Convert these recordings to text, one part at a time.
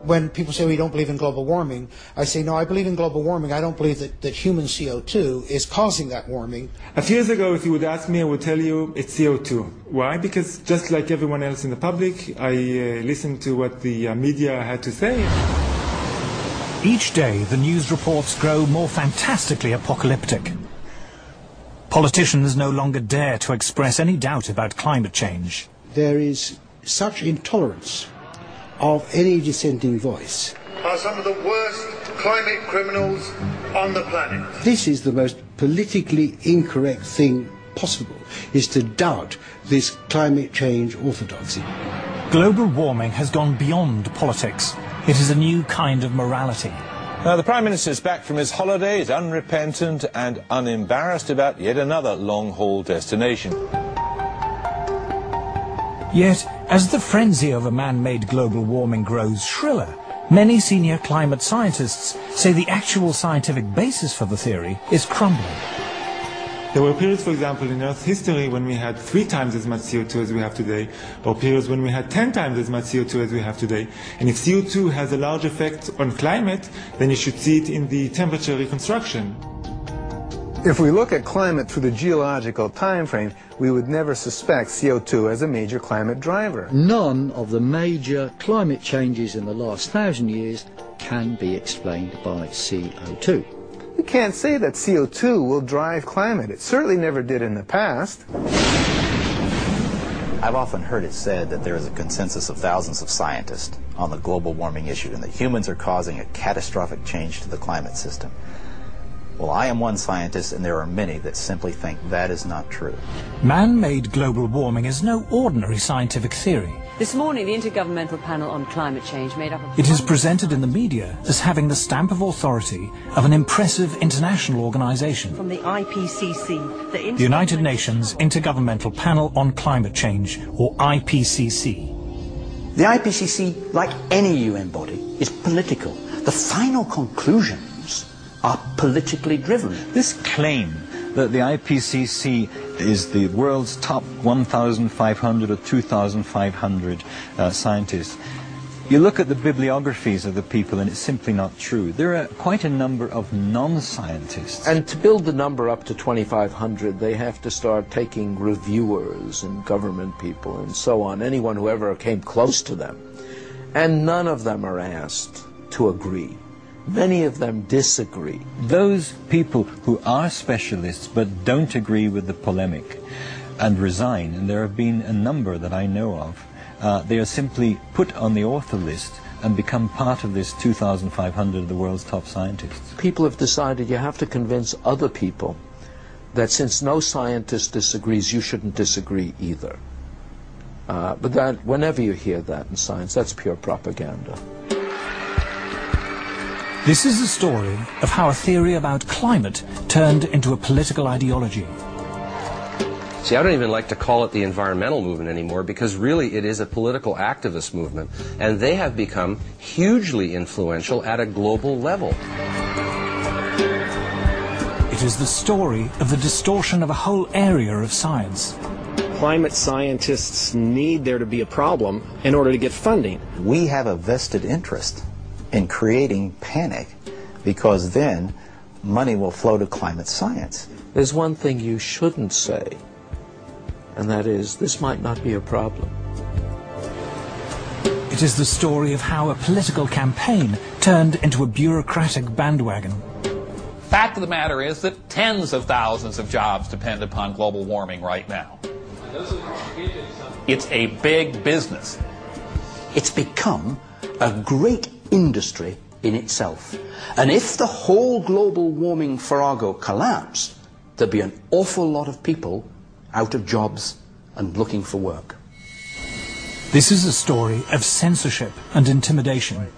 when people say we don't believe in global warming, I say, no, I believe in global warming. I don't believe that human CO2 is causing that warming. A few years ago, if you would ask me, I would tell you it's CO2. Why? Because just like everyone else in the public, I listened to what the media had to say. Each day, the news reports grow more fantastically apocalyptic. Politicians no longer dare to express any doubt about climate change. There is such intolerance of any dissenting voice. Are some of the worst climate criminals on the planet. This is the most politically incorrect thing possible, is to doubt this climate change orthodoxy. Global warming has gone beyond politics. It is a new kind of morality. Now, the Prime Minister is back from his holidays, unrepentant and unembarrassed about yet another long-haul destination. Yet, as the frenzy over man-made global warming grows shriller, many senior climate scientists say the actual scientific basis for the theory is crumbling. There were periods, for example, in Earth's history when we had 3 times as much CO2 as we have today, or periods when we had 10 times as much CO2 as we have today. And if CO2 has a large effect on climate, then you should see it in the temperature reconstruction. If we look at climate through the geological time frame, we would never suspect CO2 as a major climate driver. None of the major climate changes in the last 1,000 years can be explained by CO2. We can't say that CO2 will drive climate. It certainly never did in the past. I've often heard it said that there is a consensus of thousands of scientists on the global warming issue and that humans are causing a catastrophic change to the climate system. Well, I am one scientist, and there are many that simply think that is not true. Man-made global warming is no ordinary scientific theory. This morning, the Intergovernmental Panel on Climate Change made up of... It is presented in the media as having the stamp of authority of an impressive international organization. From the IPCC, the United Nations Intergovernmental Panel on Climate Change, or IPCC. The IPCC, like any UN body, is political. The final conclusions are politically driven. This claim that the IPCC is the world's top 1,500 or 2,500 scientists, you look at the bibliographies of the people and it's simply not true. There are quite a number of non-scientists. And to build the number up to 2,500, they have to start taking reviewers and government people and so on, anyone who ever came close to them. And none of them are asked to agree. Many of them disagree. Those people who are specialists but don't agree with the polemic and resign, and there have been a number that I know of, they are simply put on the author list and become part of this 2,500 of the world's top scientists. People have decided you have to convince other people that since no scientist disagrees, you shouldn't disagree either. But that, whenever you hear that in science, that's pure propaganda. This is a story of how a theory about climate turned into a political ideology. See, I don't even like to call it the environmental movement anymore, because really it is a political activist movement, and they have become hugely influential at a global level. It is the story of the distortion of a whole area of science. Climate scientists need there to be a problem in order to get funding. We have a vested interest in creating panic, because then money will flow to climate science. There's one thing you shouldn't say, and that is, this might not be a problem. It is the story of how a political campaign turned into a bureaucratic bandwagon. Fact of the matter is that tens of thousands of jobs depend upon global warming right now. It's a big business. It's become a great industry in itself. And if the whole global warming farrago collapsed, there'd be an awful lot of people out of jobs and looking for work. This is a story of censorship and intimidation.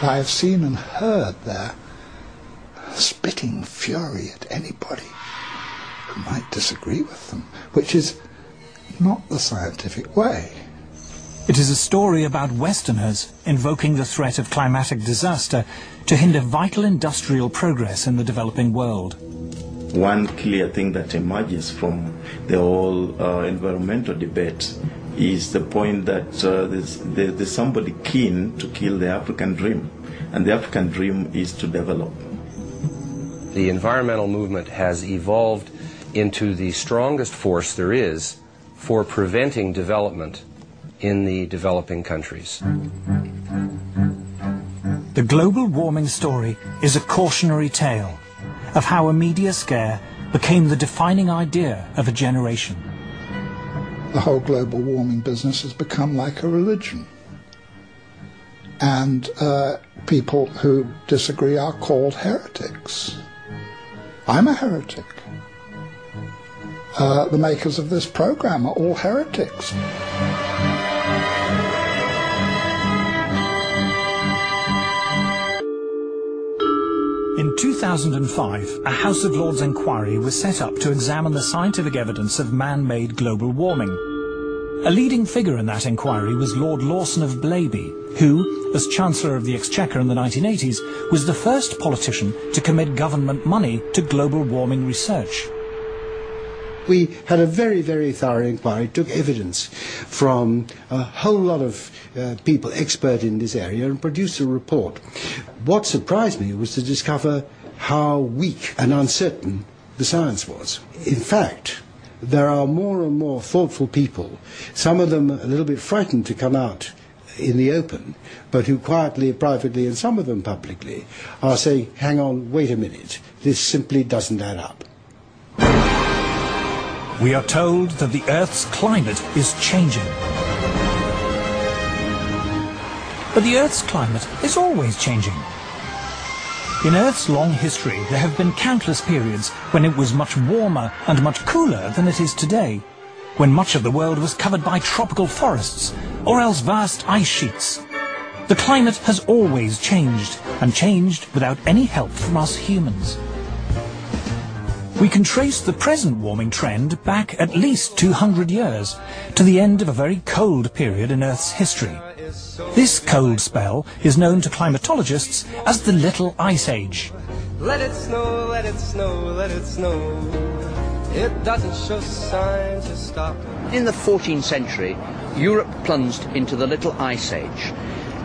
I have seen and heard their spitting fury at anybody who might disagree with them, which is not the scientific way. It is a story about Westerners invoking the threat of climatic disaster to hinder vital industrial progress in the developing world. One clear thing that emerges from the whole environmental debate is the point that there's somebody keen to kill the African dream, and the African dream is to develop. The environmental movement has evolved into the strongest force there is for preventing development in the developing countries. The global warming story is a cautionary tale of how a media scare became the defining idea of a generation. The whole global warming business has become like a religion. And people who disagree are called heretics. I'm a heretic. The makers of this program are all heretics. In 2005, a House of Lords inquiry was set up to examine the scientific evidence of man-made global warming. A leading figure in that inquiry was Lord Lawson of Blaby, who, as Chancellor of the Exchequer in the 1980s, was the first politician to commit government money to global warming research. We had a very, very thorough inquiry, took evidence from a whole lot of people expert in this area and produced a report. What surprised me was to discover how weak and uncertain the science was. In fact, there are more and more thoughtful people, some of them a little bit frightened to come out in the open, but who quietly, privately, and some of them publicly, are saying, hang on, wait a minute, this simply doesn't add up. We are told that the Earth's climate is changing. But the Earth's climate is always changing. In Earth's long history, there have been countless periods when it was much warmer and much cooler than it is today, when much of the world was covered by tropical forests, or else vast ice sheets. The climate has always changed, and changed without any help from us humans. We can trace the present warming trend back at least 200 years, to the end of a very cold period in Earth's history. This cold spell is known to climatologists as the Little Ice Age. Let it snow, let it snow, let it snow. It doesn't show signs to stop. In the 14th century, Europe plunged into the Little Ice Age.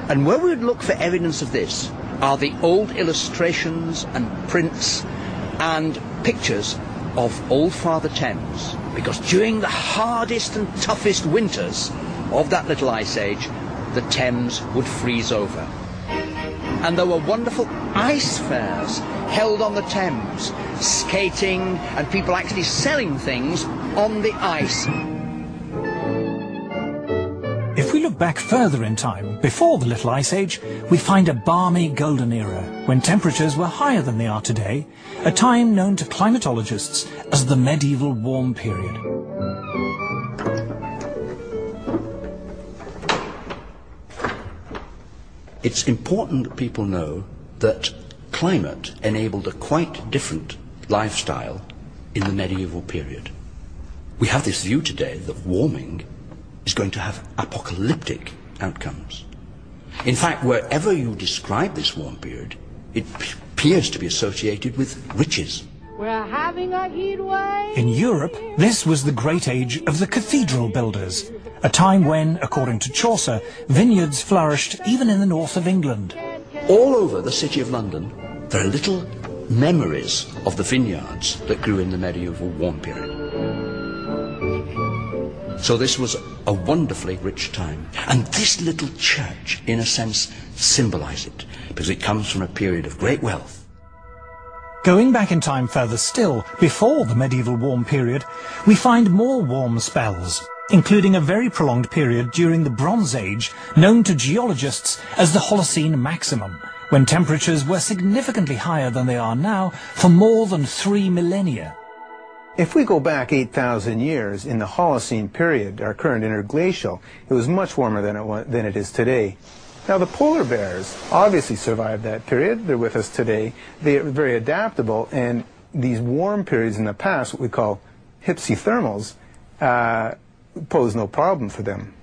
And where we would look for evidence of this are the old illustrations and prints and pictures of old Father Thames, because during the hardest and toughest winters of that Little Ice Age, the Thames would freeze over. And there were wonderful ice fairs held on the Thames, skating and people actually selling things on the ice. If we look back further in time, before the Little Ice Age, we find a balmy golden era, when temperatures were higher than they are today, a time known to climatologists as the medieval warm period. It's important that people know that climate enabled a quite different lifestyle in the medieval period. We have this view today that warming is going to have apocalyptic outcomes. In fact, wherever you describe this warm period, it appears to be associated with riches. We're having a heat wave. In Europe, this was the great age of the cathedral builders, a time when, according to Chaucer, vineyards flourished even in the north of England. All over the city of London, there are little memories of the vineyards that grew in the medieval warm period. So this was a wonderfully rich time. And this little church, in a sense, symbolizes it, because it comes from a period of great wealth. Going back in time further still, before the medieval warm period, we find more warm spells, including a very prolonged period during the Bronze Age, known to geologists as the Holocene maximum, when temperatures were significantly higher than they are now for more than 3 millennia. If we go back 8,000 years in the Holocene period, our current interglacial, it was much warmer than it is today. Now the polar bears obviously survived that period. They're with us today. They are very adaptable, and these warm periods in the past, what we call hypsithermals, pose no problem for them.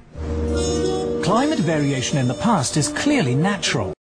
Climate variation in the past is clearly natural.